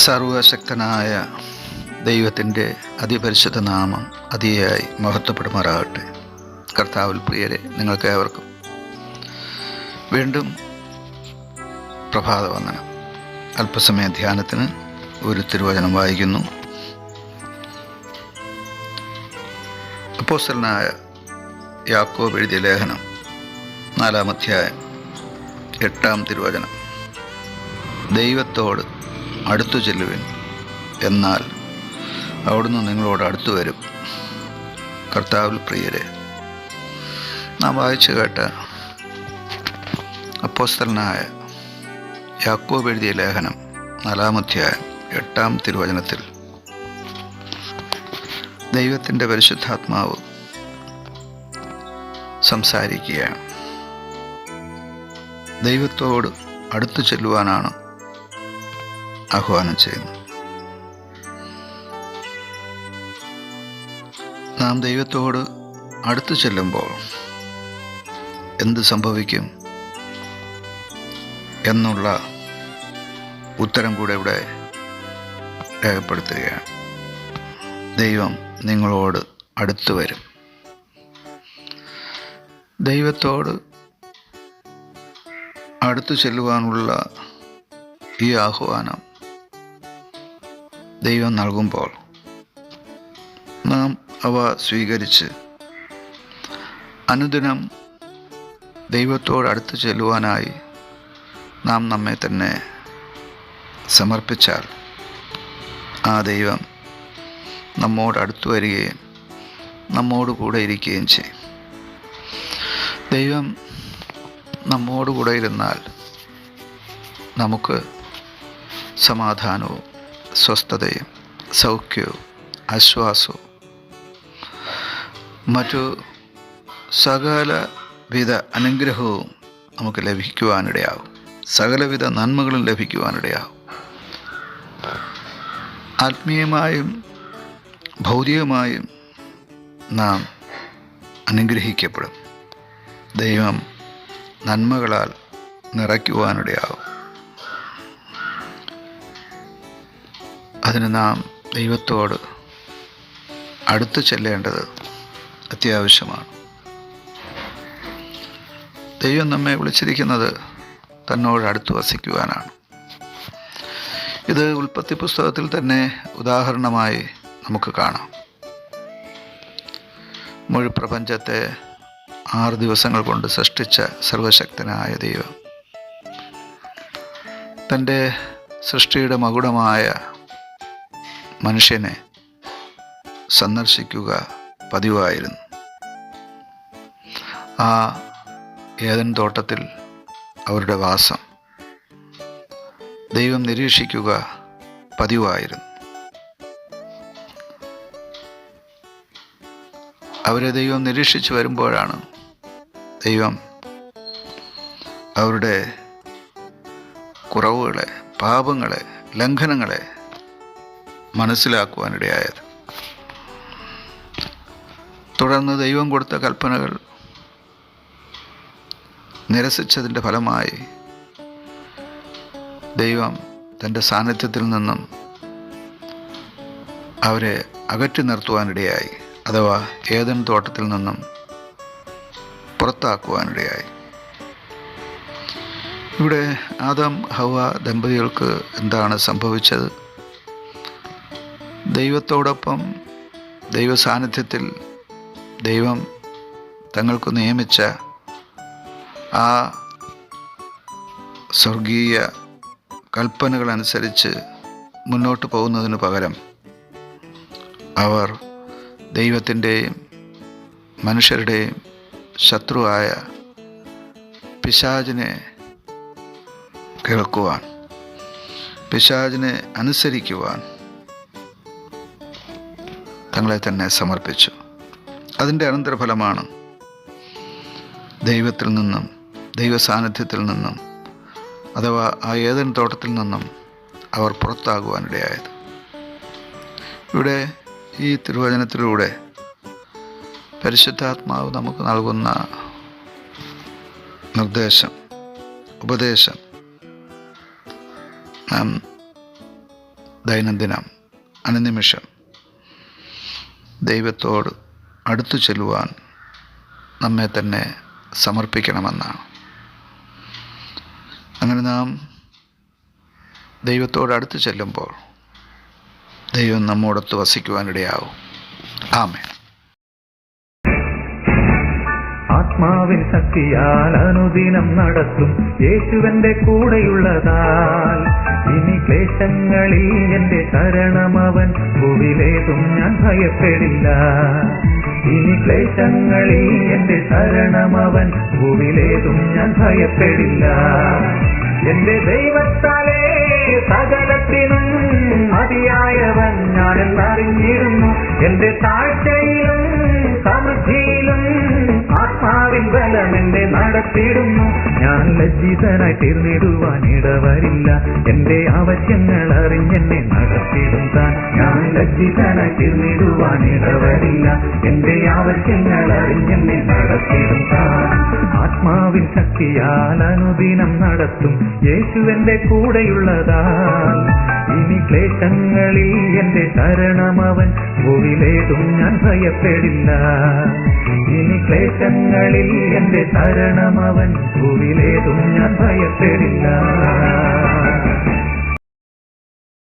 സർവശക്തനായ ദൈവത്തിൻ്റെ അതിപരിശുദ്ധ നാമം അതിയായി മഹത്വപ്പെടുമാറാകട്ടെ. കർത്താവിൽ പ്രിയരെ, നിങ്ങൾക്ക് ഏവർക്കും വീണ്ടും പ്രഭാതവന്ദനം. അല്പസമയ ധ്യാനത്തിന് ഒരു തിരുവചനം വായിക്കുന്നു. അപ്പോസ്തലനായ യാക്കോബ് എഴുതിയ ലേഖനം 4-ാം അധ്യായം 8-ാം തിരുവചനം. ദൈവത്തോട് അടുത്തു ചെല്ലുവിൻ, എന്നാൽ അവിടുന്ന് നിങ്ങളോട് അടുത്തു വരും. കർത്താവിൽ പ്രിയരെ, നാം വായിച്ചു കേട്ട അപ്പോസ്തലനായ യാക്കോബ് എഴുതിയ ലേഖനം 4-ാം അധ്യായം 8-ാം തിരുവചനത്തിൽ ദൈവത്തിൻ്റെ പരിശുദ്ധാത്മാവ് സംസാരിക്കുകയാണ്. ദൈവത്തോട് അടുത്തു ചെല്ലുവാനാണ് ആഹ്വാനം ചെയ്യുന്നു. നാം ദൈവത്തോട് അടുത്തു ചെല്ലുമ്പോൾ എന്ത് സംഭവിക്കും എന്നുള്ള ഉത്തരം കൂടെ ഇവിടെ രേഖപ്പെടുത്തുകയാണ്. ദൈവം നിങ്ങളോട് അടുത്തു വരും. ദൈവത്തോട് അടുത്തു ചെല്ലുവാനുള്ള ഈ ആഹ്വാനം ദൈവം നൽകുമ്പോൾ നാം അവ സ്വീകരിച്ച് അനുദിനം ദൈവത്തോട് അടുത്ത് ചെല്ലുവാനായി നാം നമ്മെ തന്നെ സമർപ്പിച്ചാൽ ആ ദൈവം നമ്മോട് അടുത്തു വരികയും നമ്മോട് കൂടെ ഇരിക്കുകയും ചെയ്യും. ദൈവം നമ്മോട് കൂടെ ഇരുന്നാൽ നമുക്ക് സമാധാനവും സ്വസ്ഥതയും സൗഖ്യവും ആശ്വാസവും മറ്റു സകലവിധ അനുഗ്രഹവും നമുക്ക് ലഭിക്കുവാനിടയാവും. സകലവിധ നന്മകളും ലഭിക്കുവാനിടയാവും. ആത്മീയമായും ഭൗതികമായും നാം അനുഗ്രഹിക്കപ്പെടും. ദൈവം നന്മകളാൽ നിറയ്ക്കുവാനിടയാവും. അതിന് നാം ദൈവത്തോട് അടുത്ത് ചെല്ലേണ്ടത് അത്യാവശ്യമാണ്. ദൈവം നമ്മെ വിളിച്ചിരിക്കുന്നത് തന്നോട് അടുത്ത് വസിക്കുവാനാണ്. ഇത് ഉൽപ്പത്തി പുസ്തകത്തിൽ തന്നെ ഉദാഹരണമായി നമുക്ക് കാണാം. മുഴു പ്രപഞ്ചത്തെ 6 ദിവസങ്ങൾ കൊണ്ട് സൃഷ്ടിച്ച സർവശക്തനായ ദൈവം തൻ്റെ സൃഷ്ടിയുടെ മകുടമായ മനുഷ്യനെ സന്ദർശിക്കുക പതിവായിരുന്നു. ആ ഏദൻ തോട്ടത്തിൽ അവരുടെ വാസം ദൈവം നിരീക്ഷിക്കുക പതിവായിരുന്നു. അവരെ ദൈവം നിരീക്ഷിച്ചു വരുമ്പോഴാണ് ദൈവം അവരുടെ കുറവുകളെ, പാപങ്ങളെ, ലംഘനങ്ങളെ മനസ്സിലാക്കുവാനിടയായത്. തുടർന്ന് ദൈവം കൊടുത്ത കൽപ്പനകൾ നിരസിച്ചതിൻ്റെ ഫലമായി ദൈവം തൻ്റെ സാന്നിധ്യത്തിൽ നിന്നും അവരെ അകറ്റി നിർത്തുവാനിടയായി. അഥവാ ഏദൻ തോട്ടത്തിൽ നിന്നും പുറത്താക്കുവാനിടയായി. ഇവിടെ ആദം ഹവ്വ ദമ്പതികൾക്ക് എന്താണ് സംഭവിച്ചത്? ദൈവത്തോടൊപ്പം ദൈവ സാന്നിധ്യത്തിൽ ദൈവം തങ്ങൾക്ക് നിയമിച്ച ആ സ്വർഗീയ കൽപ്പനകളനുസരിച്ച് മുന്നോട്ട് പോകുന്നതിന് പകരം അവർ ദൈവത്തിൻ്റെയും മനുഷ്യരുടെയും ശത്രുവായ പിശാചിനെ കേൾക്കുവാൻ, പിശാചിനെ അനുസരിക്കുവാൻ തങ്ങളെ തന്നെ സമർപ്പിച്ചു. അതിൻ്റെ അനന്തരഫലമാണ് ദൈവത്തിൽ നിന്നും, ദൈവ സാന്നിധ്യത്തിൽ നിന്നും, അഥവാ ആ ഏദൻ തോട്ടത്തിൽ നിന്നും അവർ പുറത്താകുവാനിടയായത്. ഇവിടെ ഈ തിരുവചനത്തിലൂടെ പരിശുദ്ധാത്മാവ് നമുക്ക് നൽകുന്ന നിർദ്ദേശം, ഉപദേശം നാം ദൈനംദിനം അനുനിമിഷം ദൈവത്തോട് അടുത്തു ചെല്ലുവാൻ നമ്മെ തന്നെ സമർപ്പിക്കണമെന്നാണ്. അങ്ങനെ നാം ദൈവത്തോട് അടുത്ത് ചെല്ലുമ്പോൾ ദൈവം നമ്മോടൊത്ത് വസിക്കുവാനിടയാവും. ആമേൻ. ആത്മാവിൻ ശക്തിയാൽ അനുദിനം നടത്തും യേശുവന്റെ കൂടെയുള്ളതാൽ ഇനി ക്ലേശങ്ങളിൽ എന്റെ ശരണമവൻ, ഭൂവിലേതും ഞാൻ ഭയപ്പെടില്ല. ഇനി ക്ലേശങ്ങളിൽ എന്റെ ശരണമവൻ, ഭൂവിലേതും ഞാൻ ഭയപ്പെടില്ല. എന്റെ ദൈവത്താലേ സകലത്തിനും മതിയായവൻ ഞാനെന്നറിഞ്ഞിരുന്നു. എന്റെ താഴ്ചയിലും സമൃദ്ധിയിലും ആത്മാവിൻ ബലം എന്നെ നടത്തിയിടുന്നു. ഞാൻ ലജ്ജിതനായി തീർന്നിടുവാൻ ഇടവരില്ല. എന്റെ ആവശ്യങ്ങൾ അറിഞ്ഞെന്നെ നടത്തിയിടും താൻ. ഞാൻ ലജ്ജിതനായി തീർന്നിടുവാൻ ഇടവരില്ല. എന്റെ ആവശ്യങ്ങൾ അറിഞ്ഞെന്നെ നടത്തിയിടും താൻ. ആത്മാവിൻ ശക്തിയാൽ അനുദിനം നടത്തും യേശുവന്റെ കൂടെയുള്ളതാൽ ഇനി ക്ലേശങ്ങളിൽ എന്റെ ശരണമവൻ, ഭൂവിലേതും ഞാൻ ഭയപ്പെടില്ല. ഇനി ക്ലേശങ്ങളിൽ എന്റെ ശരണമവൻ, ഭൂവിലേതും ഞാൻ ഭയപ്പെടില്ല.